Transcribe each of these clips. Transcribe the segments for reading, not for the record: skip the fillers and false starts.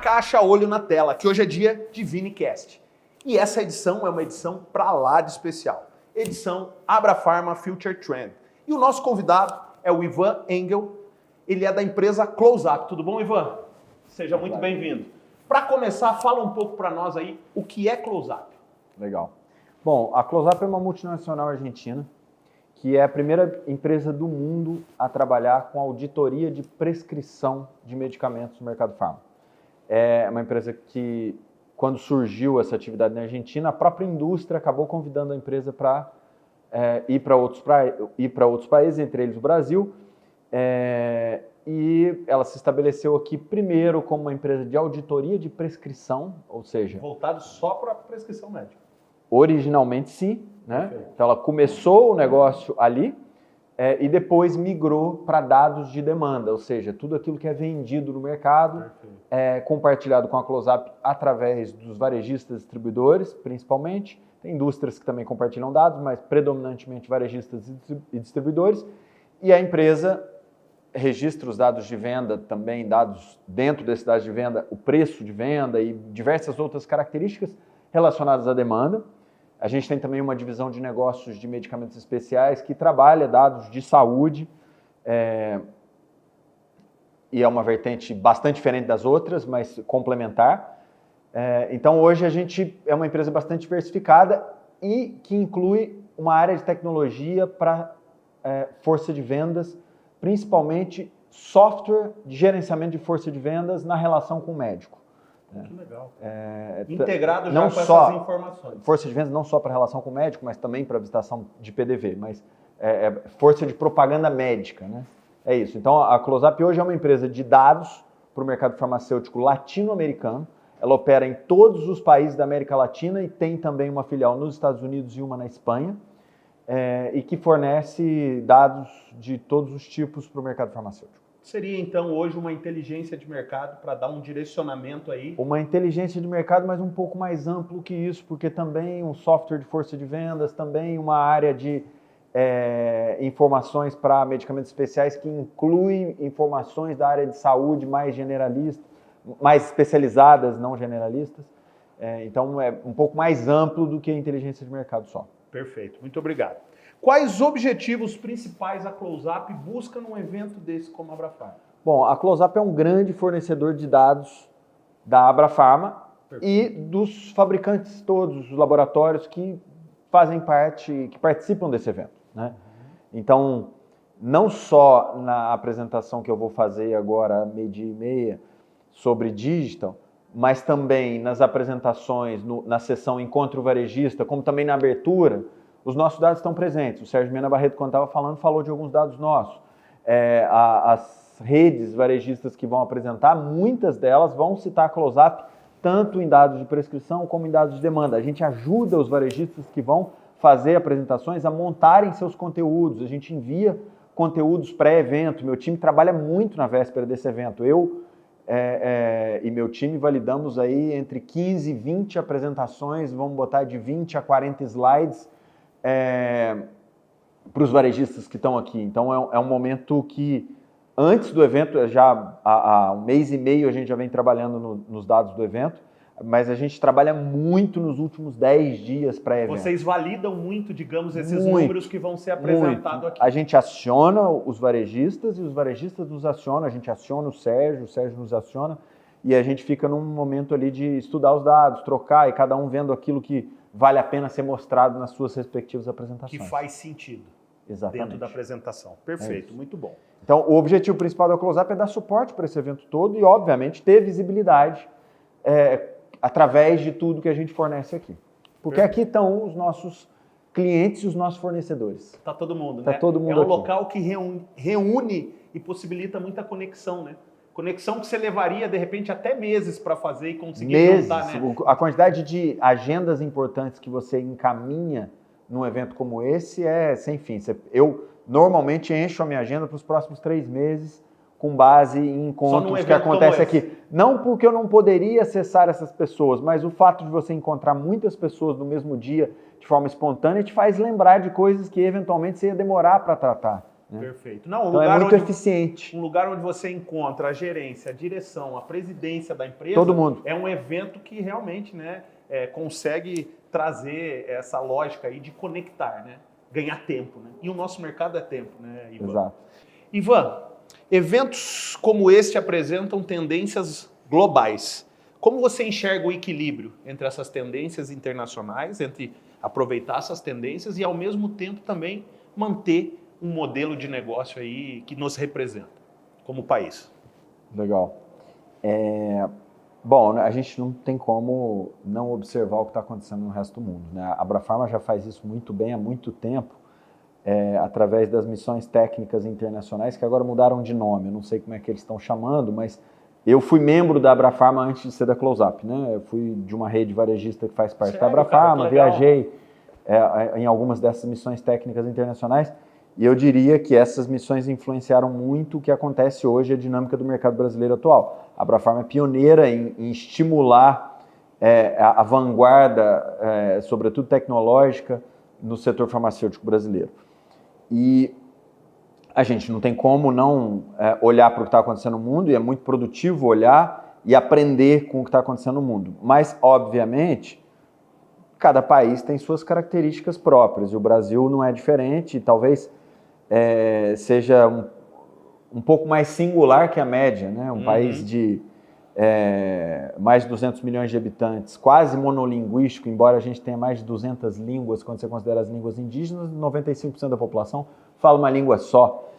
caixa, olho na tela, que hoje é dia de ViniCast. E essa edição é uma edição pra lá de especial. Edição Abrafarma Future Trend. E o nosso convidado é o Ivan Engel, ele é da empresa CloseUp. Tudo bom, Ivan? Seja muito bem-vindo. Para começar, fala um pouco para nós aí o que é CloseUp. Legal. Bom, a CloseUp é uma multinacional argentina que é a primeira empresa do mundo a trabalhar com auditoria de prescrição de medicamentos no mercado farma. É uma empresa que, quando surgiu essa atividade na Argentina, a própria indústria acabou convidando a empresa para ir para outros países, entre eles o Brasil, e ela se estabeleceu aqui primeiro como uma empresa de auditoria de prescrição, ou seja... Voltado só para prescrição médica. Originalmente sim, né? Perfeito. Então ela começou o negócio ali e depois migrou para dados de demanda, ou seja, tudo aquilo que é vendido no mercado é compartilhado com a CloseUp através dos varejistas distribuidores, principalmente. Tem indústrias que também compartilham dados, mas predominantemente varejistas e distribuidores. E a empresa registra os dados de venda também, dados dentro desses dados de venda, o preço de venda e diversas outras características relacionadas à demanda. A gente tem também uma divisão de negócios de medicamentos especiais que trabalha dados de saúde e é uma vertente bastante diferente das outras, mas complementar. Então hoje a gente é uma empresa bastante diversificada e que inclui uma área de tecnologia para força de vendas, principalmente software de gerenciamento de força de vendas na relação com o médico. Que legal. Integrado já não com só essas informações. Força de vendas não só para relação com o médico, mas também para visitação de PDV, mas força de propaganda médica, né? É isso. Então a CloseUp hoje é uma empresa de dados para o mercado farmacêutico latino-americano. Ela opera em todos os países da América Latina e tem também uma filial nos Estados Unidos e uma na Espanha, e que fornece dados de todos os tipos para o mercado farmacêutico. Seria, então, hoje uma inteligência de mercado para dar um direcionamento aí? Uma inteligência de mercado, mas um pouco mais amplo que isso, porque também um software de força de vendas, também uma área de informações para medicamentos especiais que inclui informações da área de saúde mais generalista, mais especializadas, não generalistas. Então, é um pouco mais amplo do que a inteligência de mercado só. Perfeito, muito obrigado. Quais objetivos principais a CloseUp busca num evento desse como a Abrafarma? Bom, a CloseUp é um grande fornecedor de dados da Abrafarma e dos fabricantes todos, os laboratórios que fazem parte, que participam desse evento, né? Então, não só na apresentação que eu vou fazer agora, 12h30, sobre digital, mas também nas apresentações, na sessão Encontro Varejista, como também na abertura, os nossos dados estão presentes. O Sérgio Mena Barreto, quando estava falando, falou de alguns dados nossos. As redes varejistas que vão apresentar, muitas delas vão citar a CloseUp, tanto em dados de prescrição como em dados de demanda. A gente ajuda os varejistas que vão fazer apresentações a montarem seus conteúdos. A gente envia conteúdos pré-evento. Meu time trabalha muito na véspera desse evento. Eu e meu time validamos aí entre 15 e 20 apresentações, vamos botar de 20 a 40 slides, para os varejistas que estão aqui. Então é um momento que, antes do evento, já há um mês e meio a gente já vem trabalhando nos dados do evento, mas a gente trabalha muito nos últimos 10 dias pré-evento. Vocês validam muito, digamos, esses números que vão ser apresentados aqui. A gente aciona os varejistas e os varejistas nos acionam, a gente aciona o Sérgio nos aciona, e a gente fica num momento ali de estudar os dados, trocar, e cada um vendo aquilo que vale a pena ser mostrado nas suas respectivas apresentações. Que faz sentido. Exatamente. Dentro da apresentação. Perfeito, muito bom. Então, o objetivo principal da CloseUp é dar suporte para esse evento todo e, obviamente, ter visibilidade através de tudo que a gente fornece aqui. Porque aqui estão os nossos clientes e os nossos fornecedores. Tá todo mundo, né? Todo mundo é um aqui. Local que reúne e possibilita muita conexão, né? Conexão que você levaria, de repente, até meses para fazer e conseguir juntar, né? A quantidade de agendas importantes que você encaminha num evento como esse é sem fim. Eu normalmente encho a minha agenda para os próximos 3 meses com base em encontros que acontecem aqui. Não porque eu não poderia acessar essas pessoas, mas o fato de você encontrar muitas pessoas no mesmo dia, de forma espontânea, te faz lembrar de coisas que eventualmente você ia demorar para tratar né? Perfeito. Não, Então é muito eficiente. Um lugar onde você encontra a gerência, a direção, a presidência da empresa. Todo mundo. É um evento que realmente, né, consegue trazer essa lógica aí de conectar, né? Ganhar tempo, né? E o nosso mercado é tempo, né, Ivan? Exato. Ivan, eventos como este apresentam tendências globais. Como você enxerga o equilíbrio entre essas tendências internacionais, entre aproveitar essas tendências e, ao mesmo tempo, também manter um modelo de negócio aí que nos representa como país? Legal. Bom, a gente não tem como não observar o que está acontecendo no resto do mundo, né? A Abrafarma já faz isso muito bem há muito tempo, através das missões técnicas internacionais, que agora mudaram de nome. Eu não sei como é que eles estão chamando, mas eu fui membro da Abrafarma antes de ser da Close-Up, né? Eu fui de uma rede varejista que faz parte da Abrafarma, viajei em algumas dessas missões técnicas internacionais, e eu diria que essas missões influenciaram muito o que acontece hoje, a dinâmica do mercado brasileiro atual. A Abrafarma é pioneira em estimular a vanguarda, sobretudo tecnológica, no setor farmacêutico brasileiro. E a gente não tem como não olhar para o que está acontecendo no mundo, e é muito produtivo olhar e aprender com o que está acontecendo no mundo. Mas, obviamente, cada país tem suas características próprias, e o Brasil não é diferente, e talvez seja um pouco mais singular que a média, né? Um país de mais de 200 milhões de habitantes, quase monolinguístico, embora a gente tenha mais de 200 línguas, quando você considera as línguas indígenas, 95% da população fala uma língua só.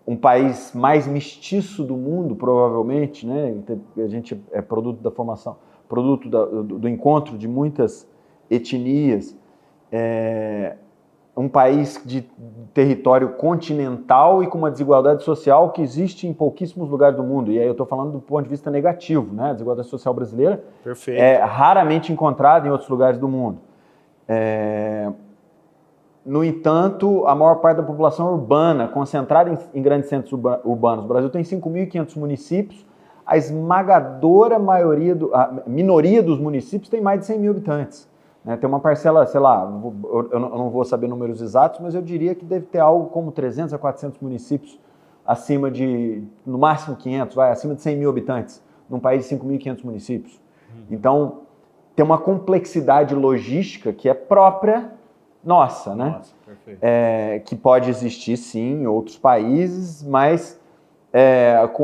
Um país mais mestiço do mundo, provavelmente, né? A gente é produto da formação, produto do encontro de muitas etnias. Um país de território continental e com uma desigualdade social que existe em pouquíssimos lugares do mundo. E aí eu estou falando do ponto de vista negativo, né? A desigualdade social brasileira é raramente encontrada em outros lugares do mundo. No entanto, a maior parte da população é urbana, concentrada em grandes centros urbanos. O Brasil tem 5.500 municípios, a esmagadora maioria, a minoria dos municípios tem mais de 100 mil habitantes. Tem uma parcela, sei lá, eu não vou saber números exatos, mas eu diria que deve ter algo como 300 a 400 municípios acima de, no máximo 500, acima de 100 mil habitantes, num país de 5.500 municípios. Então, tem uma complexidade logística que é própria nossa, né? Nossa, perfeito. Que pode existir, sim, em outros países, mas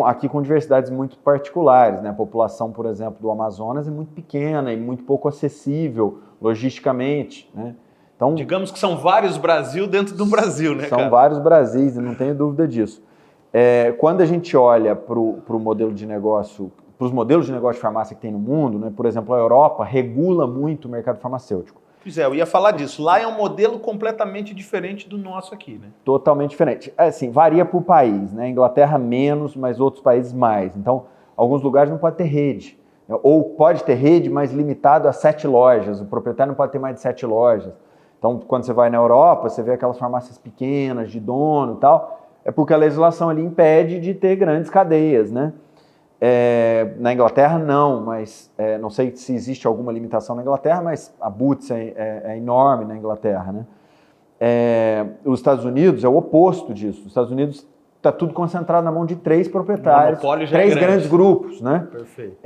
aqui com diversidades muito particulares, né? A população, por exemplo, do Amazonas é muito pequena e muito pouco acessível logisticamente, né? Então, digamos que são vários Brasil dentro do Brasil, né, São vários Brasis, não tenho dúvida disso. Quando a gente olha para o modelo de negócio, para os modelos de negócio de farmácia que tem no mundo, né? Por exemplo, a Europa regula muito o mercado farmacêutico. Pois é, eu ia falar disso. Lá é um modelo completamente diferente do nosso aqui, né? Totalmente diferente. Assim, varia por país, né? Inglaterra menos, mas outros países mais. Então, alguns lugares não pode ter rede. Ou pode ter rede, mas limitado a 7 lojas. O proprietário não pode ter mais de 7 lojas. Então, quando você vai na Europa, você vê aquelas farmácias pequenas, de dono e tal. É porque a legislação ali impede de ter grandes cadeias, né? Na Inglaterra, não, mas não sei se existe alguma limitação na Inglaterra, mas a Boots é enorme na Inglaterra, né? Os Estados Unidos é o oposto disso. Os Estados Unidos está tudo concentrado na mão de 3 proprietários, 3 grandes grupos, né? Perfeito.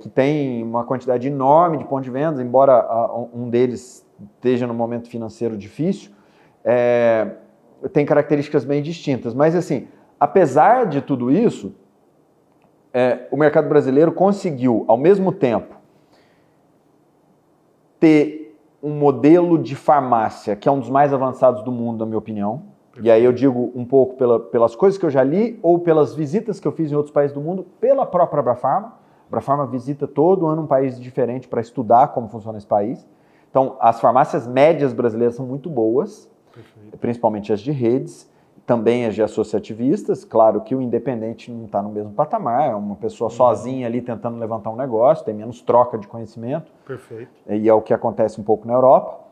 Que tem uma quantidade enorme de pontos de venda, embora um deles esteja num momento financeiro difícil, tem características bem distintas. Mas, assim, apesar de tudo isso, o mercado brasileiro conseguiu, ao mesmo tempo, ter um modelo de farmácia que é um dos mais avançados do mundo, na minha opinião. E aí eu digo um pouco pelas coisas que eu já li ou pelas visitas que eu fiz em outros países do mundo, pela própria Abrafarma. A Abrafarma visita todo ano um país diferente para estudar como funciona esse país. Então, as farmácias médias brasileiras são muito boas, principalmente as de redes, também as de associativistas. Claro que o independente não está no mesmo patamar, é uma pessoa sozinha ali tentando levantar um negócio, tem menos troca de conhecimento. Perfeito. E é o que acontece um pouco na Europa.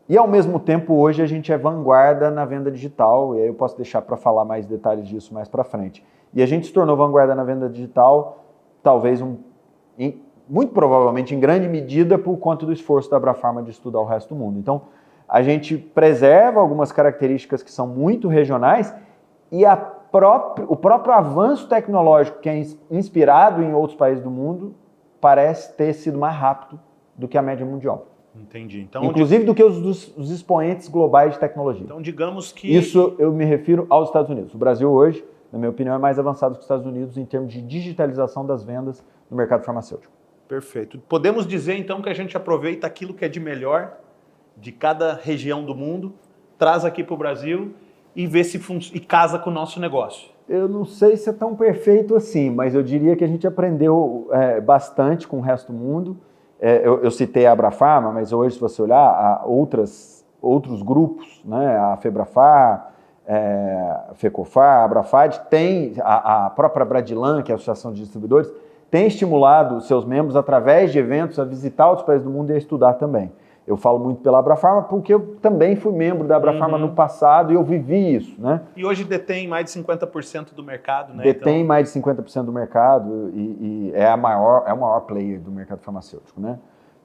E, ao mesmo tempo, hoje a gente é vanguarda na venda digital, e aí eu posso deixar para falar mais detalhes disso mais para frente. E a gente se tornou vanguarda na venda digital, talvez, muito provavelmente, em grande medida, por conta do esforço da Abrafarma de estudar o resto do mundo. Então, a gente preserva algumas características que são muito regionais e o próprio avanço tecnológico que é inspirado em outros países do mundo parece ter sido mais rápido do que a média mundial. Entendi. Então, inclusive do que os expoentes globais de tecnologia. Então, digamos que... Isso eu me refiro aos Estados Unidos. O Brasil hoje, na minha opinião, é mais avançado que os Estados Unidos em termos de digitalização das vendas no mercado farmacêutico. Perfeito. Podemos dizer, então, que a gente aproveita aquilo que é de melhor de cada região do mundo, traz aqui para o Brasil e vê se e casa com o nosso negócio. Eu não sei se é tão perfeito assim, mas eu diria que a gente aprendeu bastante com o resto do mundo. Eu citei a Abrafarma, mas hoje, se você olhar, outros grupos, né, a Febrafar, a Fecofar, a Abrafad, tem a própria Bradilan, que é a Associação de Distribuidores, tem estimulado os seus membros, através de eventos, a visitar outros países do mundo e a estudar também. Eu falo muito pela Abrafarma porque eu também fui membro da Abrafarma no passado e eu vivi isso, né? E hoje detém mais de 50% do mercado, né? Detém mais de 50% do mercado e é o maior player do mercado farmacêutico, né?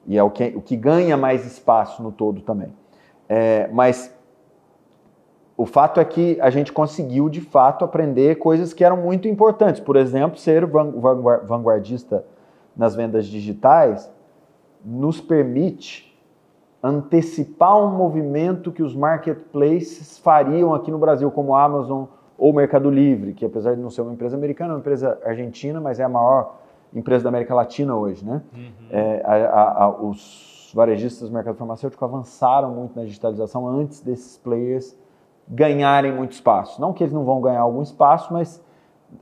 E é o que ganha mais espaço no todo também. Mas o fato é que a gente conseguiu, de fato, aprender coisas que eram muito importantes. Por exemplo, ser vanguardista nas vendas digitais nos permite antecipar um movimento que os marketplaces fariam aqui no Brasil, como a Amazon ou o Mercado Livre, que apesar de não ser uma empresa americana, é uma empresa argentina, mas é a maior empresa da América Latina hoje, né? Os varejistas do mercado farmacêutico avançaram muito na digitalização antes desses players ganharem muito espaço. Não que eles não vão ganhar algum espaço, mas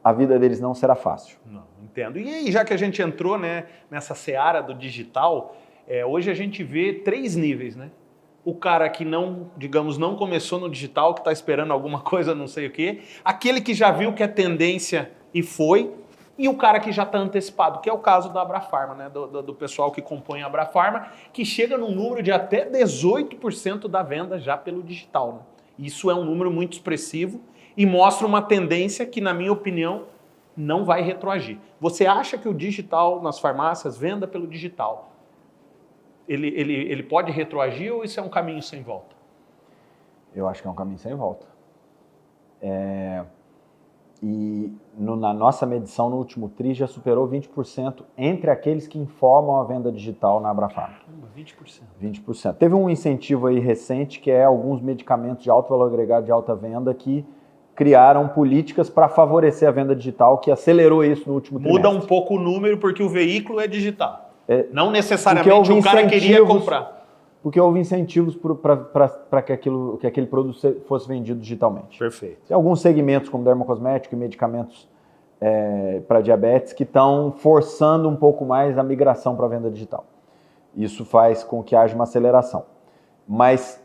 a vida deles não será fácil. Não, entendo. E aí, já que a gente entrou, né, nessa seara do digital, hoje a gente vê 3 níveis, né? O cara que não, digamos, não começou no digital, que está esperando alguma coisa, não sei o quê. Aquele que já viu que é tendência e foi. E o cara que já está antecipado, que é o caso da Abrafarma, né? Do pessoal que compõe a Abrafarma, que chega num número de até 18% da venda já pelo digital, né? Isso é um número muito expressivo e mostra uma tendência que, na minha opinião, não vai retroagir. Você acha que o digital nas farmácias, venda pelo digital, ele pode retroagir ou isso é um caminho sem volta? Eu acho que é um caminho sem volta. Na nossa medição, no último TRI, já superou 20% entre aqueles que informam a venda digital na Abrafarma. 20%. 20%. Teve um incentivo aí recente, que é alguns medicamentos de alto valor agregado de alta venda que criaram políticas para favorecer a venda digital, que acelerou isso no último trimestre. Muda um pouco o número porque o veículo é digital. Não necessariamente o cara queria comprar. Porque houve incentivos para que aquele produto fosse vendido digitalmente. Perfeito. Tem alguns segmentos, como dermocosmético e medicamentos para diabetes, que estão forçando um pouco mais a migração para a venda digital. Isso faz com que haja uma aceleração. Mas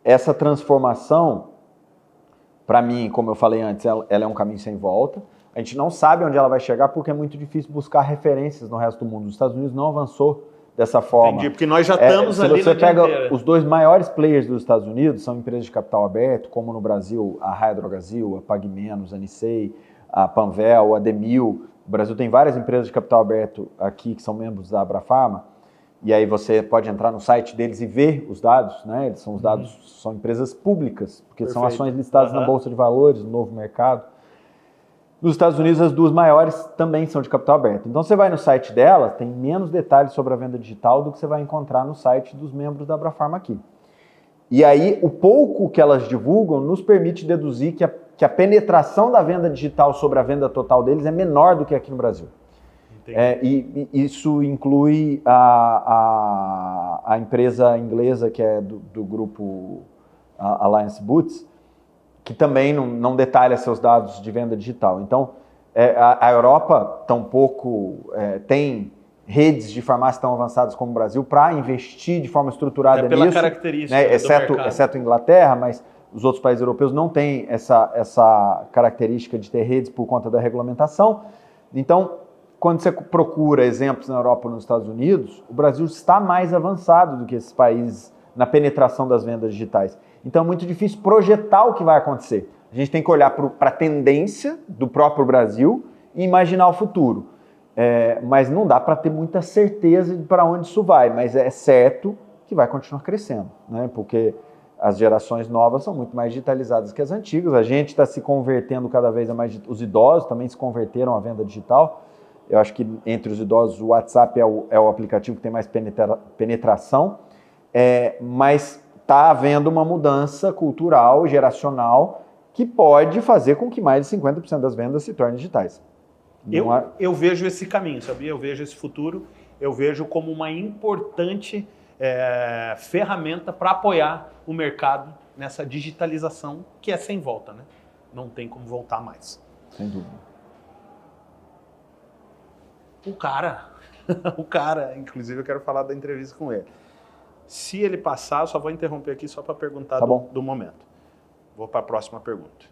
essa transformação, para mim, como eu falei antes, ela é um caminho sem volta. A gente não sabe onde ela vai chegar porque é muito difícil buscar referências no resto do mundo. Os Estados Unidos não avançou dessa forma. Entendi, porque nós já estamos ali na Se você pega os 2 maiores players dos Estados Unidos, são empresas de capital aberto, como no Brasil a Raia Drogasil, a PagMenos, a Nicei, a Panvel, a Demil. O Brasil tem várias empresas de capital aberto aqui que são membros da Abrafarma, e aí você pode entrar no site deles e ver os dados, né? Eles são os dados, são empresas públicas, porque são ações listadas na Bolsa de Valores, no Novo Mercado. Nos Estados Unidos, as 2 maiores também são de capital aberto. Então, você vai no site dela, tem menos detalhes sobre a venda digital do que você vai encontrar no site dos membros da Abrafarma aqui. E aí, o pouco que elas divulgam nos permite deduzir que a penetração da venda digital sobre a venda total deles é menor do que aqui no Brasil. E isso inclui a empresa inglesa, que é do grupo Alliance Boots, que também não detalha seus dados de venda digital. Então, a Europa tampouco tem redes de farmácia tão avançadas como o Brasil para investir de forma estruturada nisso. Pela característica né, do mercado. Exceto a Inglaterra, mas os outros países europeus não têm essa característica de ter redes por conta da regulamentação. Então, quando você procura exemplos na Europa ou nos Estados Unidos, o Brasil está mais avançado do que esses países na penetração das vendas digitais. Então é muito difícil projetar o que vai acontecer. A gente tem que olhar para a tendência do próprio Brasil e imaginar o futuro. Mas não dá para ter muita certeza de para onde isso vai. Mas é certo que vai continuar crescendo, né? Porque as gerações novas são muito mais digitalizadas que as antigas. A gente está se convertendo cada vez a mais. Os idosos também se converteram à venda digital. Eu acho que entre os idosos o WhatsApp é o aplicativo que tem mais penetração, mas está havendo uma mudança cultural, geracional, que pode fazer com que mais de 50% das vendas se tornem digitais. Eu vejo esse caminho, sabia? Eu vejo esse futuro, eu vejo como uma importante ferramenta para apoiar o mercado nessa digitalização que é sem volta, né? Não tem como voltar mais. Sem dúvida. O cara, inclusive eu quero falar da entrevista com ele. Se ele passar, eu só vou interromper aqui só para perguntar do momento. Vou para a próxima pergunta.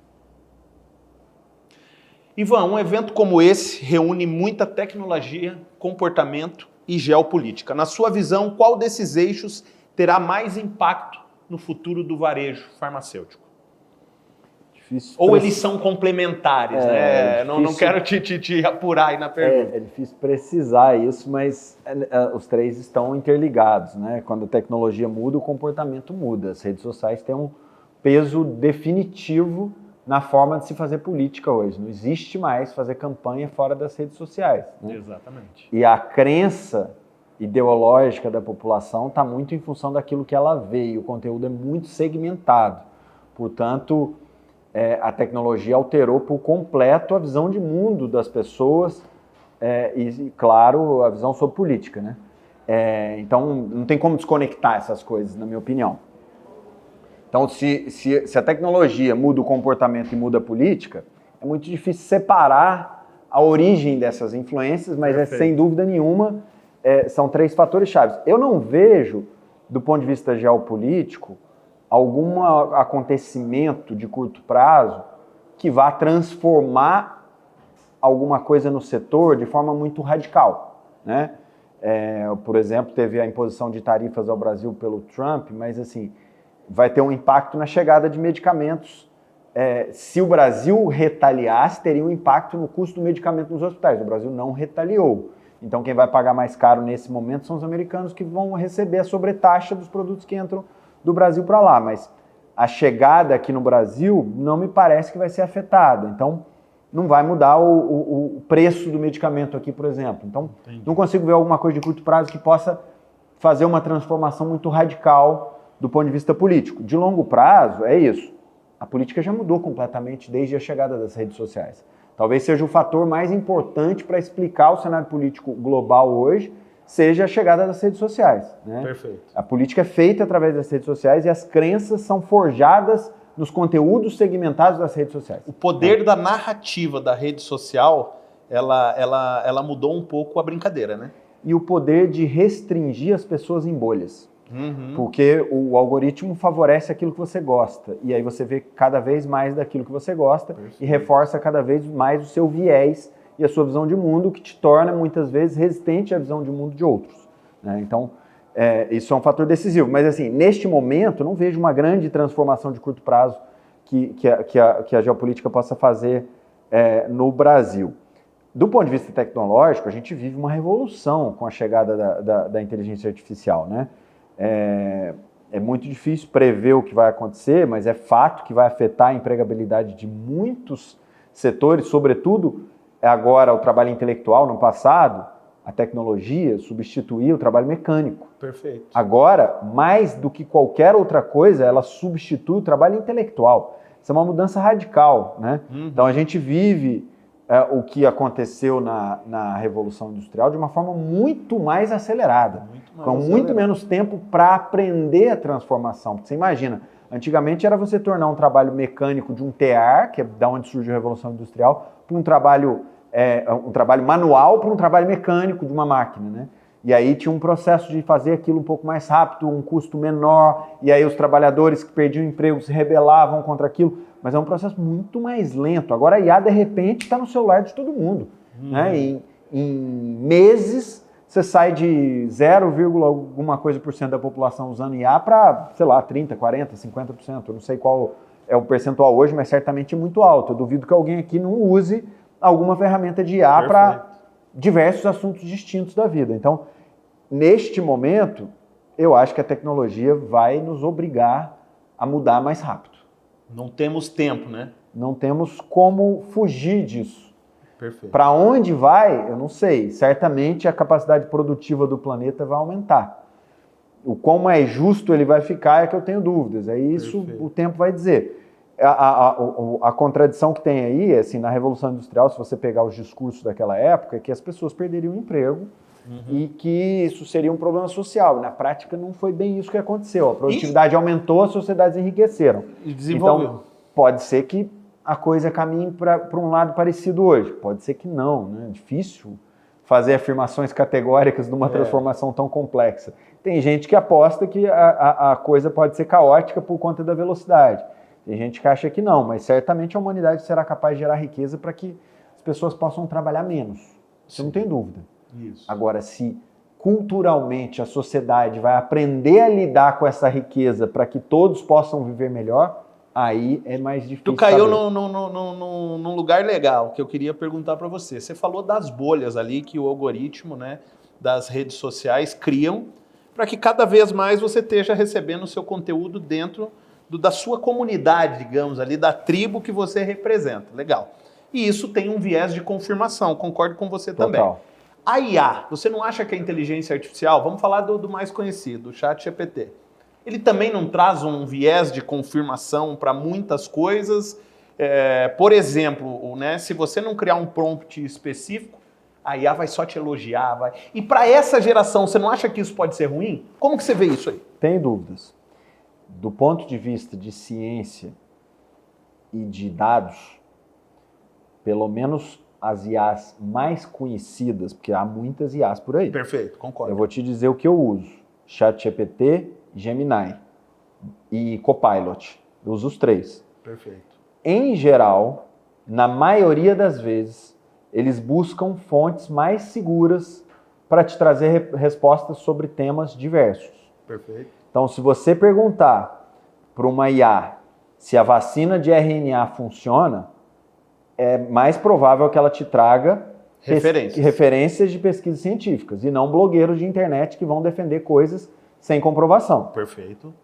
Ivan, um evento como esse reúne muita tecnologia, comportamento e geopolítica. Na sua visão, qual desses eixos terá mais impacto no futuro do varejo farmacêutico? Difícil. Ou eles são complementares, né? Não quero te apurar aí na pergunta. É difícil precisar isso, mas os três estão interligados, né? Quando a tecnologia muda, o comportamento muda. As redes sociais têm um peso definitivo na forma de se fazer política hoje. Não existe mais fazer campanha fora das redes sociais, né? Exatamente. E a crença ideológica da população está muito em função daquilo que ela vê, e o conteúdo é muito segmentado. Portanto, a tecnologia alterou por completo a visão de mundo das pessoas e, claro, a visão sobre política, né? Então, não tem como desconectar essas coisas, na minha opinião. Então, se a tecnologia muda o comportamento e muda a política, é muito difícil separar a origem dessas influências, mas sem dúvida nenhuma são três fatores chaves. Eu não vejo, do ponto de vista geopolítico, algum acontecimento de curto prazo que vá transformar alguma coisa no setor de forma muito radical, né? Por exemplo, teve a imposição de tarifas ao Brasil pelo Trump, mas assim, vai ter um impacto na chegada de medicamentos. Se o Brasil retaliasse, teria um impacto no custo do medicamento nos hospitais. O Brasil não retaliou. Então, quem vai pagar mais caro nesse momento são os americanos, que vão receber a sobretaxa dos produtos que entram do Brasil para lá. Mas a chegada aqui no Brasil não me parece que vai ser afetada. Então, não vai mudar o preço do medicamento aqui, por exemplo. Então, não consigo ver alguma coisa de curto prazo que possa fazer uma transformação muito radical do ponto de vista político. De longo prazo, é isso. A política já mudou completamente desde a chegada das redes sociais. Talvez seja o fator mais importante para explicar o cenário político global hoje, seja a chegada das redes sociais, né? Perfeito. A política é feita através das redes sociais e as crenças são forjadas nos conteúdos segmentados das redes sociais. O poder da narrativa da rede social, ela mudou um pouco a brincadeira, né? E o poder de restringir as pessoas em bolhas. Porque o algoritmo favorece aquilo que você gosta, e aí você vê cada vez mais daquilo que você gosta. Perfeito. E reforça cada vez mais o seu viés e a sua visão de mundo, que te torna muitas vezes resistente à visão de mundo de outros, né? Então, isso é um fator decisivo. Mas assim, neste momento, não vejo uma grande transformação de curto prazo que a geopolítica possa fazer no Brasil. Do ponto de vista tecnológico, a gente vive uma revolução com a chegada da inteligência artificial, né? É muito difícil prever o que vai acontecer, mas é fato que vai afetar a empregabilidade de muitos setores, sobretudo agora o trabalho intelectual. No passado, a tecnologia substituía o trabalho mecânico. Perfeito. Agora, mais do que qualquer outra coisa, ela substitui o trabalho intelectual. Isso é uma mudança radical, né? Então a gente vive o que aconteceu na Revolução Industrial de uma forma muito mais acelerada, com muito menos tempo para aprender a transformação. Porque você imagina, antigamente era você tornar um trabalho mecânico de um tear, que é da onde surgiu a Revolução Industrial, para um trabalho manual para um trabalho mecânico de uma máquina, né? E aí tinha um processo de fazer aquilo um pouco mais rápido, um custo menor, e aí os trabalhadores que perdiam o emprego se rebelavam contra aquilo. Mas é um processo muito mais lento. Agora a IA, de repente, está no celular de todo mundo, né? Em meses, você sai de 0, alguma coisa por cento da população usando IA para, sei lá, 30%, 40%, 50%. Eu não sei qual é o percentual hoje, mas certamente é muito alto. Eu duvido que alguém aqui não use alguma ferramenta de IA para diversos assuntos distintos da vida. Então, neste momento, Eu acho que a tecnologia vai nos obrigar a mudar mais rápido. Não temos tempo, né? Não temos como fugir disso. Perfeito. Para onde vai, eu não sei. Certamente a capacidade produtiva do planeta vai aumentar. O quão mais justo ele vai ficar é que eu tenho dúvidas. É isso. Perfeito. O tempo vai dizer. A contradição que tem aí, assim, na Revolução Industrial, se você pegar os discursos daquela época, é que as pessoas perderiam o emprego e que isso seria um problema social. Na prática, não foi bem isso que aconteceu. A produtividade aumentou, as sociedades enriqueceram. E desenvolveu. Então, pode ser que a coisa caminhe para um lado parecido hoje. Pode ser que não, né? É difícil fazer afirmações categóricas de uma transformação tão complexa. Tem gente que aposta que a coisa pode ser caótica por conta da velocidade. Tem gente que acha que não, mas certamente a humanidade será capaz de gerar riqueza para que as pessoas possam trabalhar menos. Isso não tem dúvida. Isso. Agora, se culturalmente a sociedade vai aprender a lidar com essa riqueza para que todos possam viver melhor, aí é mais difícil. Tu caiu num lugar legal que eu queria perguntar para você. Você falou das bolhas ali que o algoritmo, né, das redes sociais criam para que cada vez mais você esteja recebendo o seu conteúdo dentro da sua comunidade, digamos, ali, da tribo que você representa. Legal. E isso tem um viés de confirmação, concordo com você também. A IA, você não acha que a inteligência artificial, vamos falar do mais conhecido, o ChatGPT, ele também não traz um viés de confirmação para muitas coisas? Por exemplo, né, se você não criar um prompt específico, a IA vai só te elogiar. E para essa geração, você não acha que isso pode ser ruim? Como que você vê isso aí? Tenho dúvidas. Do ponto de vista de ciência e de dados, pelo menos as IAs mais conhecidas, porque há muitas IAs por aí. Perfeito, concordo. Eu vou te dizer o que eu uso. ChatGPT, Gemini e Copilot. Eu uso os 3. Perfeito. Em geral, na maioria das vezes, eles buscam fontes mais seguras para te trazer respostas sobre temas diversos. Perfeito. Então, se você perguntar para uma IA se a vacina de RNA funciona, é mais provável que ela te traga referências de pesquisas científicas e não blogueiros de internet que vão defender coisas sem comprovação. Perfeito.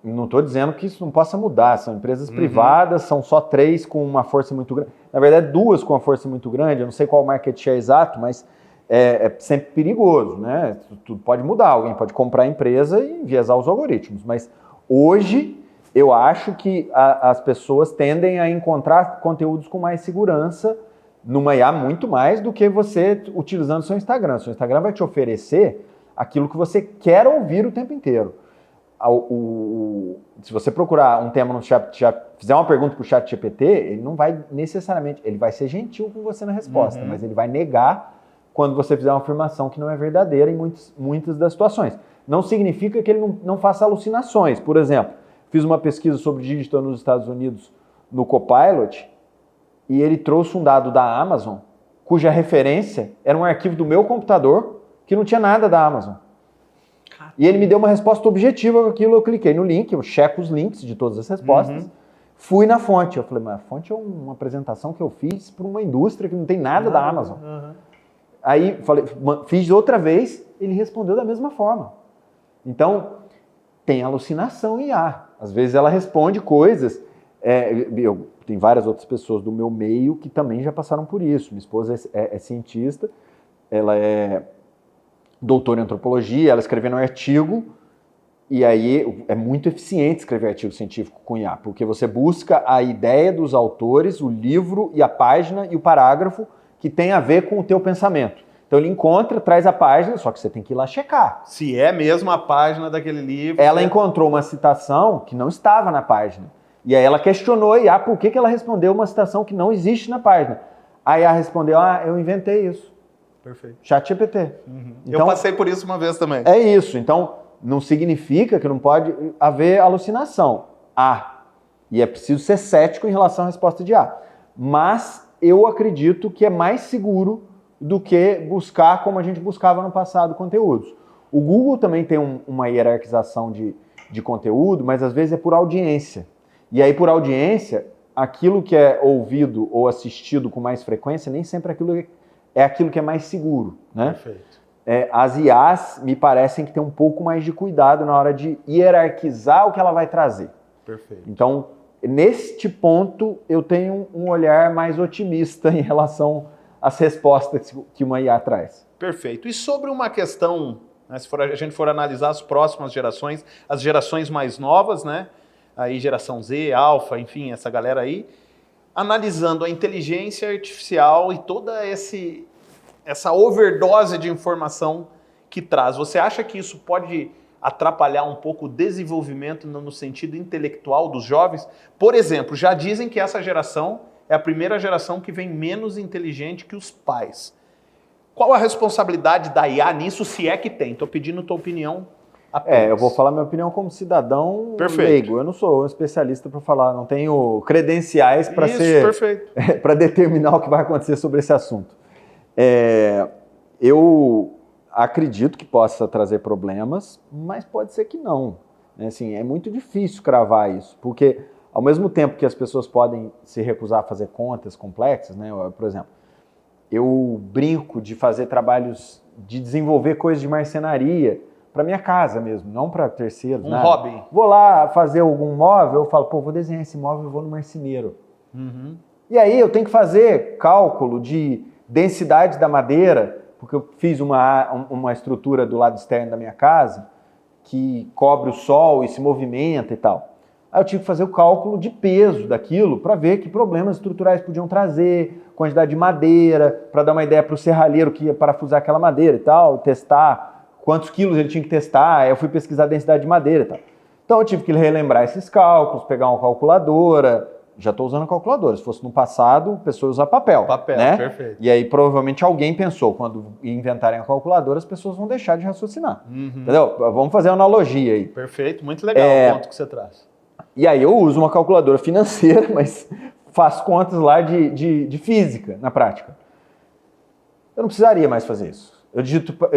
Não estou dizendo que isso não possa mudar, são empresas privadas, são só 3 com uma força muito grande. Na verdade, 2 com uma força muito grande, eu não sei qual o market share exato, mas é sempre perigoso, né? Tudo pode mudar, alguém pode comprar a empresa e enviesar os algoritmos, mas hoje eu acho que as pessoas tendem a encontrar conteúdos com mais segurança numa IA muito mais do que você utilizando seu Instagram. Seu Instagram vai te oferecer aquilo que você quer ouvir o tempo inteiro. Se você procurar um tema no chat, fizer uma pergunta para o ChatGPT, ele não vai necessariamente, ele vai ser gentil com você na resposta, mas ele vai negar quando você fizer uma afirmação que não é verdadeira em muitas das situações. Não significa que ele não faça alucinações. Por exemplo, fiz uma pesquisa sobre digital nos Estados Unidos no Copilot e ele trouxe um dado da Amazon cuja referência era um arquivo do meu computador que não tinha nada da Amazon. E ele me deu uma resposta objetiva com aquilo, eu cliquei no link, eu checo os links de todas as respostas, fui na fonte. Eu falei, mas a fonte é uma apresentação que eu fiz para uma indústria que não tem nada da Amazon. Aí fiz outra vez, ele respondeu da mesma forma. Então, tem alucinação em IA. Às vezes ela responde coisas. Tem várias outras pessoas do meu meio que também já passaram por isso. Minha esposa é cientista, ela é doutora em antropologia, ela escreveu um artigo, e aí é muito eficiente escrever artigo científico com IA, porque você busca a ideia dos autores, o livro e a página e o parágrafo que tem a ver com o teu pensamento. Então ele encontra, traz a página, só que você tem que ir lá checar. Se é mesmo a página daquele livro. Ela encontrou uma citação que não estava na página. E aí ela questionou a IA por que ela respondeu uma citação que não existe na página. A IA respondeu, eu inventei isso. Perfeito. ChatGPT. Então, eu passei por isso uma vez também. É isso. Então, não significa que não pode haver alucinação. E é preciso ser cético em relação à resposta de A. Mas eu acredito que é mais seguro do que buscar como a gente buscava no passado conteúdos. O Google também tem uma hierarquização de conteúdo, mas às vezes é por audiência. E aí, por audiência, aquilo que é ouvido ou assistido com mais frequência, nem sempre é aquilo que é mais seguro, né? Perfeito. as IAs me parecem que tem um pouco mais de cuidado na hora de hierarquizar o que ela vai trazer. Perfeito. Então, neste ponto, eu tenho um olhar mais otimista em relação às respostas que uma IA traz. Perfeito. E sobre uma questão, né, se a gente for analisar as próximas gerações, as gerações mais novas, né? Aí geração Z, Alpha, enfim, essa galera aí, analisando a inteligência artificial e toda essa overdose de informação que traz. Você acha que isso pode atrapalhar um pouco o desenvolvimento no sentido intelectual dos jovens? Por exemplo, já dizem que essa geração é a primeira geração que vem menos inteligente que os pais. Qual a responsabilidade da IA nisso, se é que tem? Estou pedindo tua opinião apenas. Eu vou falar minha opinião como cidadão leigo. Eu não sou um especialista para falar, não tenho credenciais para para determinar o que vai acontecer sobre esse assunto. Eu acredito que possa trazer problemas, mas pode ser que não. Assim, é muito difícil cravar isso, porque ao mesmo tempo que as pessoas podem se recusar a fazer contas complexas, né? Por exemplo, eu brinco de fazer trabalhos, de desenvolver coisas de marcenaria para minha casa mesmo, não para terceiros. Um hobby. Vou lá fazer algum móvel, eu falo, vou desenhar esse móvel, eu vou no marceneiro. Uhum. E aí eu tenho que fazer cálculo de densidade da madeira, porque eu fiz uma estrutura do lado externo da minha casa que cobre o sol e se movimenta e tal. Aí eu tive que fazer o cálculo de peso daquilo para ver que problemas estruturais podiam trazer, quantidade de madeira, para dar uma ideia para o serralheiro que ia parafusar aquela madeira e tal, testar quantos quilos ele tinha que testar, aí eu fui pesquisar a densidade de madeira e tal. Então eu tive que relembrar esses cálculos, pegar uma calculadora. Já estou usando calculadora. Se fosse no passado, a pessoa usa papel. Papel, né? Perfeito. E aí provavelmente alguém pensou, quando inventarem a calculadora, as pessoas vão deixar de raciocinar. Uhum. Entendeu? Vamos fazer uma analogia aí. Perfeito, muito legal o ponto que você traz. E aí eu uso uma calculadora financeira, mas faço contas lá de física, na prática. Eu não precisaria mais fazer isso. Eu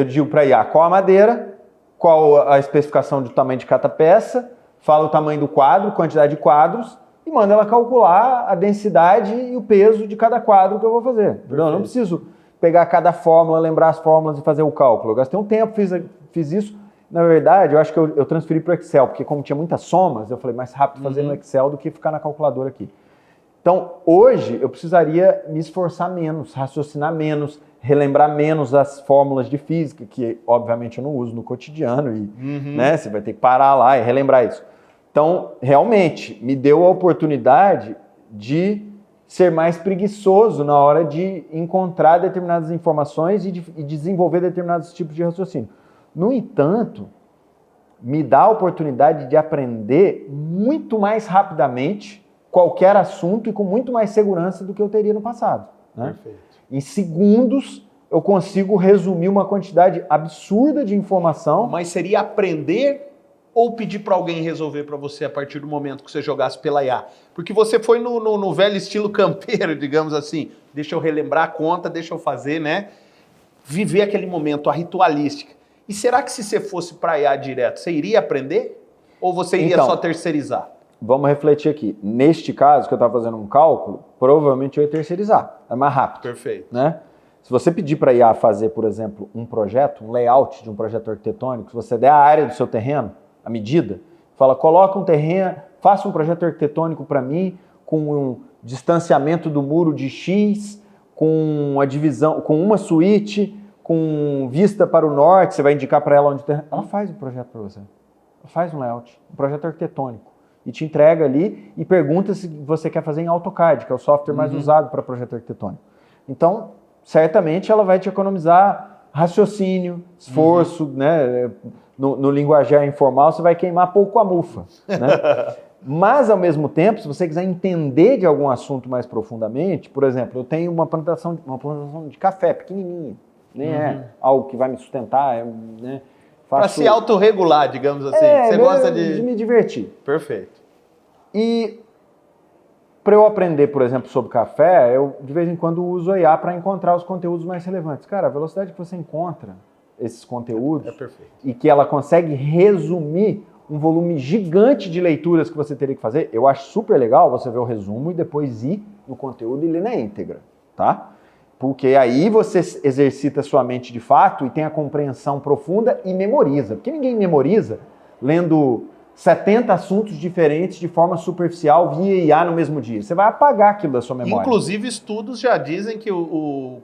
digo para a IA qual a madeira, qual a especificação do tamanho de cada peça, falo o tamanho do quadro, quantidade de quadros, e manda ela calcular a densidade e o peso de cada quadro que eu vou fazer. Eu não preciso pegar cada fórmula, lembrar as fórmulas e fazer o cálculo. Eu gastei um tempo, fiz isso. Na verdade, eu acho que eu transferi para o Excel, porque como tinha muitas somas, eu falei, mais rápido fazer no Excel do que ficar na calculadora aqui. Então, hoje, eu precisaria me esforçar menos, raciocinar menos, relembrar menos as fórmulas de física, que obviamente eu não uso no cotidiano, e né, você vai ter que parar lá e relembrar isso. Então, realmente, me deu a oportunidade de ser mais preguiçoso na hora de encontrar determinadas informações e de desenvolver determinados tipos de raciocínio. No entanto, me dá a oportunidade de aprender muito mais rapidamente qualquer assunto e com muito mais segurança do que eu teria no passado. Né? Perfeito. Em segundos, eu consigo resumir uma quantidade absurda de informação. Mas seria aprender ou pedir para alguém resolver para você a partir do momento que você jogasse pela IA? Porque você foi no velho estilo campeiro, digamos assim. Deixa eu relembrar a conta, deixa eu fazer, né? Viver aquele momento, a ritualística. E será que se você fosse para a IA direto, você iria aprender? Ou você iria só terceirizar? Vamos refletir aqui. Neste caso, que eu estava fazendo um cálculo, provavelmente eu ia terceirizar. É mais rápido. Perfeito. Né? Se você pedir para a IA fazer, por exemplo, um projeto, um layout de um projeto arquitetônico, se você der a área do seu terreno, a medida, fala, coloca um terreno, faça um projeto arquitetônico para mim, com um distanciamento do muro de X, com a divisão, com uma suíte, com vista para o norte, você vai indicar para ela onde tem. Ela faz o projeto para você. Ela faz um layout, um projeto arquitetônico. E te entrega ali e pergunta se você quer fazer em AutoCAD, que é o software mais usado para projeto arquitetônico. Então, certamente ela vai te economizar raciocínio, esforço, né? No linguajar informal, você vai queimar pouco a mufa. Né? Mas, ao mesmo tempo, se você quiser entender de algum assunto mais profundamente, por exemplo, eu tenho uma plantação de café pequenininha, nem é algo que vai me sustentar, né? Para se autorregular, digamos assim. Você gosta de me divertir. Perfeito. E para eu aprender, por exemplo, sobre café, eu de vez em quando uso a IA para encontrar os conteúdos mais relevantes. Cara, a velocidade que você encontra esses conteúdos e que ela consegue resumir um volume gigante de leituras que você teria que fazer, eu acho super legal você ver o resumo e depois ir no conteúdo e ler na íntegra, tá? Porque aí você exercita sua mente de fato e tem a compreensão profunda e memoriza. Porque ninguém memoriza lendo 70 assuntos diferentes de forma superficial via IA no mesmo dia. Você vai apagar aquilo da sua memória. Inclusive, estudos já dizem que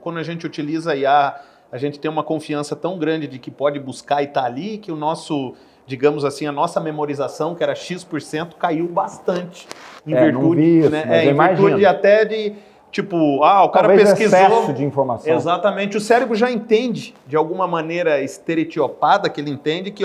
quando a gente utiliza a IA, a gente tem uma confiança tão grande de que pode buscar e tá ali, que o nosso, digamos assim, a nossa memorização, que era X%, caiu bastante. Em virtude, não vi isso, né? mas eu em virtude imagino. até de, tipo, o cara Talvez pesquisou. excesso de informação. Exatamente. O cérebro já entende, de alguma maneira estereotipada, que ele entende que,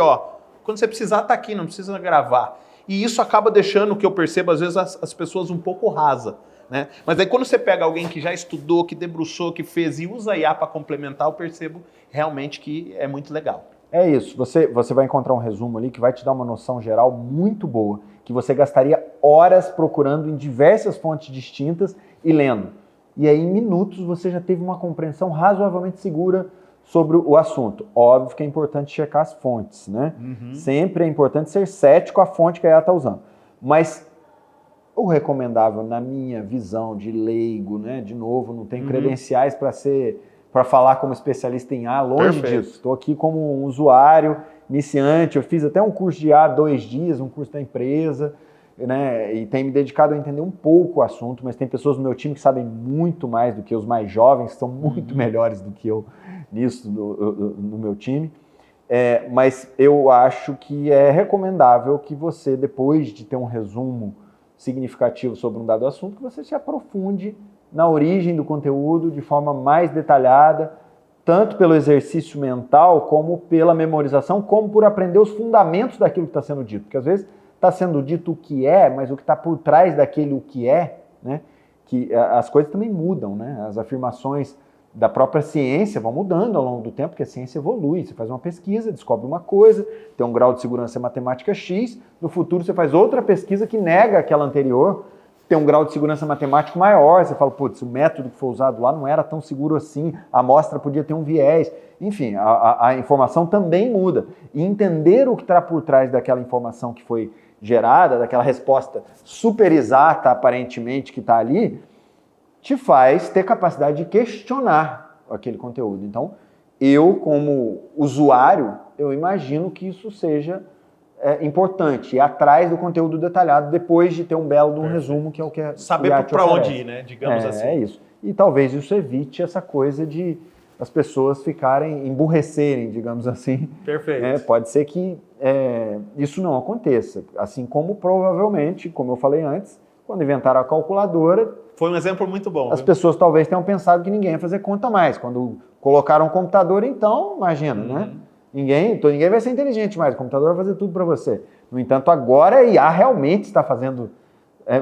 quando você precisar, tá aqui, não precisa gravar. E isso acaba deixando, o que eu percebo, às vezes, as pessoas um pouco rasa. Né? Mas aí quando você pega alguém que já estudou, que debruçou, que fez e usa a IA para complementar, eu percebo realmente que é muito legal. É isso, você vai encontrar um resumo ali que vai te dar uma noção geral muito boa, que você gastaria horas procurando em diversas fontes distintas e lendo. E aí em minutos você já teve uma compreensão razoavelmente segura sobre o assunto. Óbvio que é importante checar as fontes, né? Sempre é importante ser cético à fonte que a IA está usando. Mas o recomendável, na minha visão de leigo, né? De novo, não tenho credenciais para falar como especialista em IA, longe disso. Estou aqui como um usuário iniciante, eu fiz até um curso de IA 2 dias, um curso da empresa, né? E tenho me dedicado a entender um pouco o assunto, mas tem pessoas no meu time que sabem muito mais do que os mais jovens, que são muito melhores do que eu nisso no meu time. Mas eu acho que é recomendável que você, depois de ter um resumo significativo sobre um dado assunto, que você se aprofunde na origem do conteúdo de forma mais detalhada, tanto pelo exercício mental, como pela memorização, como por aprender os fundamentos daquilo que está sendo dito. Porque às vezes está sendo dito o que é, mas o que está por trás daquele o que é, né? Que as coisas também mudam, né? As afirmações da própria ciência vão mudando ao longo do tempo, porque a ciência evolui. Você faz uma pesquisa, descobre uma coisa, tem um grau de segurança matemática X, no futuro você faz outra pesquisa que nega aquela anterior, tem um grau de segurança matemático maior, você fala, putz, o método que foi usado lá não era tão seguro assim, a amostra podia ter um viés. Enfim, a informação também muda. E entender o que está por trás daquela informação que foi gerada, daquela resposta super exata, aparentemente, que está ali, te faz ter capacidade de questionar aquele conteúdo. Então, eu, como usuário, eu imagino que isso seja importante, ir atrás do conteúdo detalhado depois de ter um belo resumo, que é o que saber para onde ir, né? Digamos assim. É isso. E talvez isso evite essa coisa de as pessoas ficarem, emburrecerem, digamos assim. Perfeito. Pode ser que isso não aconteça. Assim como provavelmente, como eu falei antes, quando inventaram a calculadora... Foi um exemplo muito bom. As pessoas talvez tenham pensado que ninguém ia fazer conta mais. Quando colocaram um computador, então, imagina, né? Ninguém vai ser inteligente mais, o computador vai fazer tudo para você. No entanto, agora a IA realmente está fazendo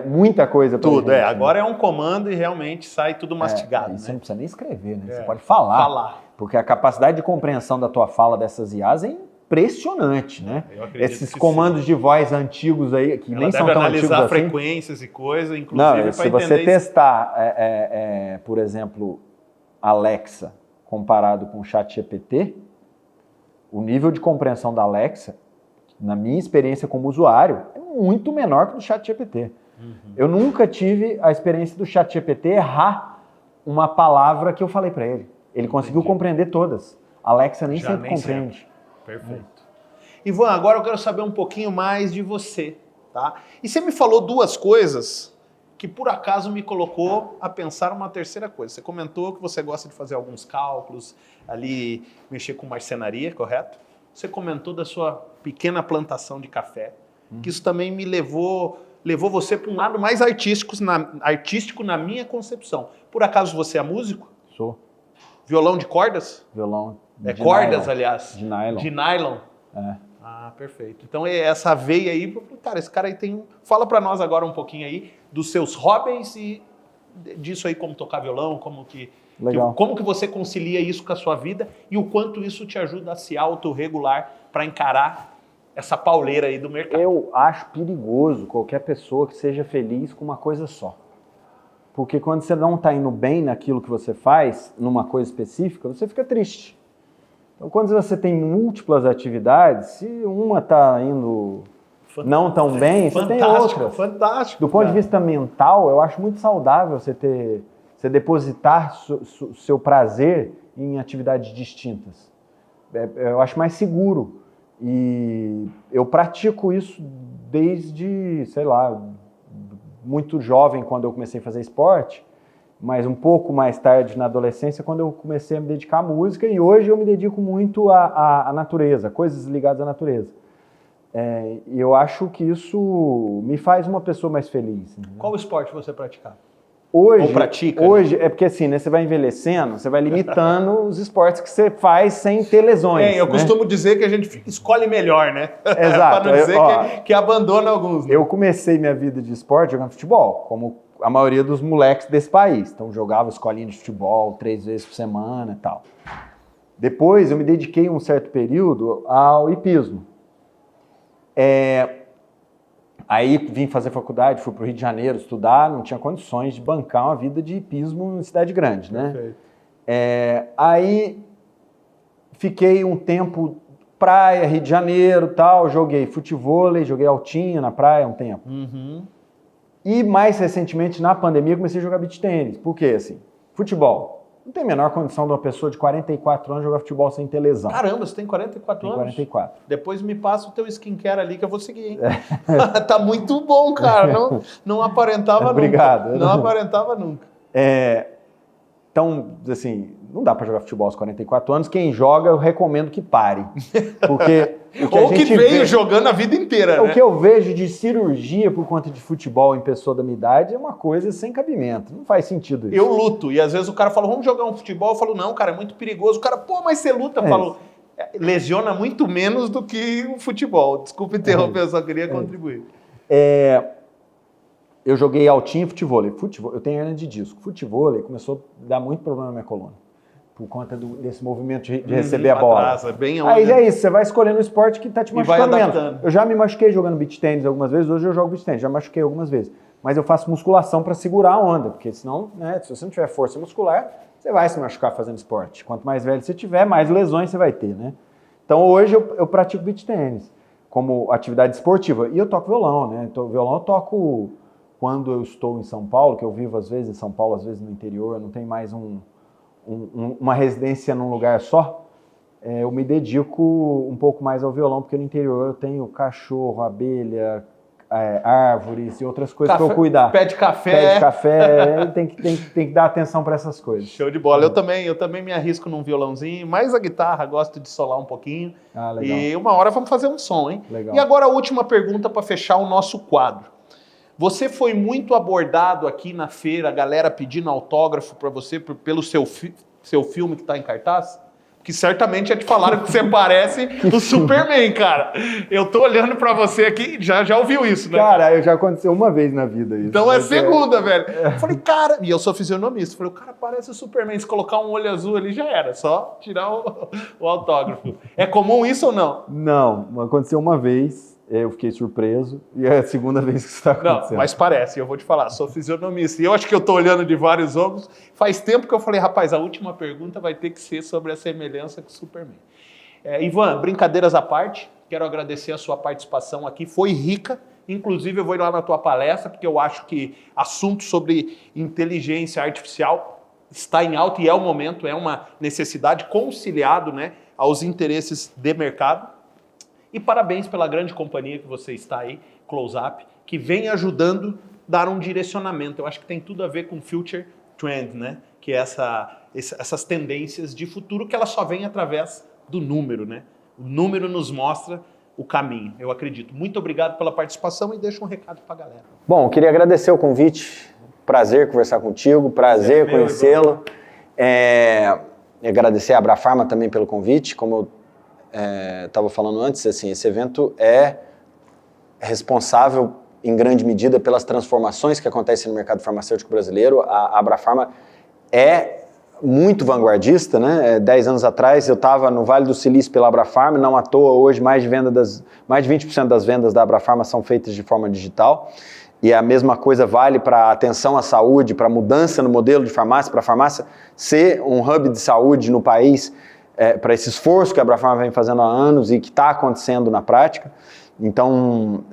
muita coisa para tudo, agora é um comando e realmente sai tudo mastigado. Você não precisa nem escrever, né? Você pode falar. Porque a capacidade de compreensão da tua fala dessas IAs é impressionante, né? Esses comandos de voz antigos aí, que nem são tão antigos assim. Analisar frequências e coisas, inclusive para se você testar, por exemplo, Alexa comparado com o ChatGPT, o nível de compreensão da Alexa, na minha experiência como usuário, é muito menor que o do ChatGPT. Eu nunca tive a experiência do ChatGPT errar uma palavra que eu falei para ele. Ele conseguiu compreender todas. A Alexa nem sempre compreende. Perfeito. Ivan, agora eu quero saber um pouquinho mais de você, tá? E você me falou duas coisas que por acaso me colocou a pensar uma terceira coisa. Você comentou que você gosta de fazer alguns cálculos, ali mexer com marcenaria, correto? Você comentou da sua pequena plantação de café, que isso também me levou você para um lado mais artístico na minha concepção. Por acaso você é músico? Sou. Violão de cordas? Violão de cordas, nylon. Aliás. De nylon. De nylon? Ah, perfeito. Então essa veia aí, cara, esse cara aí tem... Fala para nós agora um pouquinho aí dos seus hobbies e disso aí, como tocar violão, como que você concilia isso com a sua vida e o quanto isso te ajuda a se autorregular para encarar essa pauleira aí do mercado. Eu acho perigoso qualquer pessoa que seja feliz com uma coisa só. Porque quando você não está indo bem naquilo que você faz, numa coisa específica, você fica triste. Então, quando você tem múltiplas atividades, se uma está indo não tão bem, você tem outra. Fantástico. Do ponto de vista mental, eu acho muito saudável você ter você depositar seu prazer em atividades distintas. Eu acho mais seguro. E eu pratico isso desde, sei lá, muito jovem, quando eu comecei a fazer esporte, mas um pouco mais tarde, na adolescência, quando eu comecei a me dedicar à música, e hoje eu me dedico muito à natureza, coisas ligadas à natureza. E eu acho que isso me faz uma pessoa mais feliz. Né? Qual esporte você praticava? Hoje, ou pratica? Hoje, é porque assim, né, você vai envelhecendo, você vai limitando os esportes que você faz sem ter lesões. Eu né? costumo dizer que a gente escolhe melhor, né? Exato. Para não dizer que abandona alguns. Né? Eu comecei minha vida de esporte jogando futebol, como a maioria dos moleques desse país. Então, jogava escolinha de futebol 3 vezes por semana e tal. Depois, eu me dediquei um certo período ao hipismo. Aí vim fazer faculdade, fui para o Rio de Janeiro estudar, não tinha condições de bancar uma vida de hipismo em cidade grande, né? Perfeito. Aí fiquei um tempo praia, Rio de Janeiro, tal, joguei futevôlei, joguei altinha na praia um tempo. Uhum. E mais recentemente, na pandemia, comecei a jogar beach tênis. Por quê? Assim, futebol. Não tem a menor condição de uma pessoa de 44 anos jogar futebol sem ter lesão. Caramba, você tem 44 anos? 44. Depois me passa o teu skincare ali que eu vou seguir, hein? Tá muito bom, cara. Não aparentava nunca. Obrigado. Não aparentava nunca. Então, assim, não dá para jogar futebol aos 44 anos. Quem joga, eu recomendo que pare. Porque ou que veio jogando a vida inteira, né? O que eu vejo de cirurgia por conta de futebol em pessoa da minha idade é uma coisa sem cabimento. Não faz sentido isso. Eu luto. E às vezes o cara fala, vamos jogar um futebol. Eu falo, não, cara, é muito perigoso. O cara, pô, mas você luta. Eu falo, lesiona muito menos do que o futebol. Desculpa interromper, eu só queria contribuir. Eu joguei altinho e futevôlei. Eu tenho hernia de disco. Futevôlei começou a dar muito problema na minha coluna. Por conta desse movimento de receber a bola. Atrasa, bem Aí é isso, você vai escolhendo um esporte que está te machucando menos. Eu já me machuquei jogando beach tênis algumas vezes, hoje eu jogo beach tênis, já machuquei algumas vezes. Mas eu faço musculação para segurar a onda, porque senão, né, se você não tiver força muscular, você vai se machucar fazendo esporte. Quanto mais velho você tiver, mais lesões você vai ter, né? Então hoje eu pratico beach tênis como atividade esportiva. E eu toco violão, né? Então, violão eu toco quando eu estou em São Paulo, que eu vivo às vezes em São Paulo, às vezes no interior, não tem mais uma residência num lugar só, eu me dedico um pouco mais ao violão, porque no interior eu tenho cachorro, abelha, árvores e outras coisas para eu cuidar. Pé de café, tem que dar atenção para essas coisas. Show de bola. Eu também me arrisco num violãozinho, mais a guitarra, gosto de solar um pouquinho. Legal. E uma hora vamos fazer um som, hein? Legal. E agora a última pergunta para fechar o nosso quadro. Você foi muito abordado aqui na feira, a galera pedindo autógrafo para você pelo seu filme que está em cartaz? Que certamente já te falaram que você parece o Superman, cara. Eu tô olhando para você aqui, já ouviu isso, né? Cara, já aconteceu uma vez na vida isso. Então é segunda, velho. Eu falei, cara, e eu sou fisionomista. Falei, o cara parece o Superman. Se colocar um olho azul ali já era, só tirar o autógrafo. É comum isso ou não? Não, aconteceu uma vez. Eu fiquei surpreso e é a segunda vez que isso está acontecendo. Não, mas parece, eu vou te falar, sou fisionomista. E eu acho que eu estou olhando de vários ângulos. Faz tempo que eu falei, rapaz, a última pergunta vai ter que ser sobre a semelhança com o Superman. Ivan, brincadeiras à parte, quero agradecer a sua participação aqui, foi rica. Inclusive, eu vou ir lá na tua palestra, porque eu acho que assunto sobre inteligência artificial está em alta e é o momento, é uma necessidade conciliado, né, aos interesses de mercado. E parabéns pela grande companhia que você está aí, Close Up, que vem ajudando a dar um direcionamento. Eu acho que tem tudo a ver com Future Trend, né? Que é essas tendências de futuro que elas só vêm através do número, né? O número nos mostra o caminho, eu acredito. Muito obrigado pela participação e deixa um recado para a galera. Bom, queria agradecer o convite. Prazer conversar contigo, prazer conhecê-lo. Agradecer a Abrafarma também pelo convite, como eu estava falando antes, assim, esse evento é responsável em grande medida pelas transformações que acontecem no mercado farmacêutico brasileiro. A Abrafarma é muito vanguardista, né? 10 anos atrás eu estava no Vale do Silício pela Abrafarma, não à toa hoje mais de 20% das vendas da Abrafarma são feitas de forma digital. E a mesma coisa vale para a atenção à saúde, para a mudança no modelo de farmácia, para a farmácia ser um hub de saúde no país, para esse esforço que a Abrafarma vem fazendo há anos e que está acontecendo na prática. Então,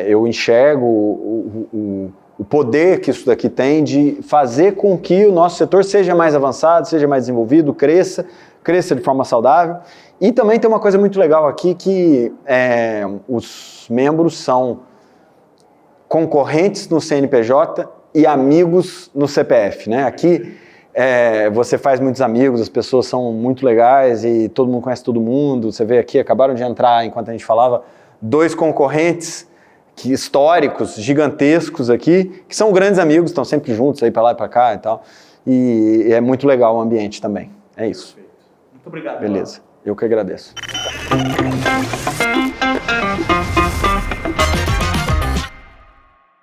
eu enxergo o poder que isso daqui tem de fazer com que o nosso setor seja mais avançado, seja mais desenvolvido, cresça de forma saudável. E também tem uma coisa muito legal aqui que os membros são concorrentes no CNPJ e amigos no CPF, né? Aqui você faz muitos amigos, as pessoas são muito legais e todo mundo conhece todo mundo. Você vê aqui, acabaram de entrar, enquanto a gente falava, 2 concorrentes históricos, gigantescos aqui, que são grandes amigos, estão sempre juntos aí para lá e para cá e tal. E é muito legal o ambiente também. É isso. Muito obrigado. Beleza. Eu que agradeço.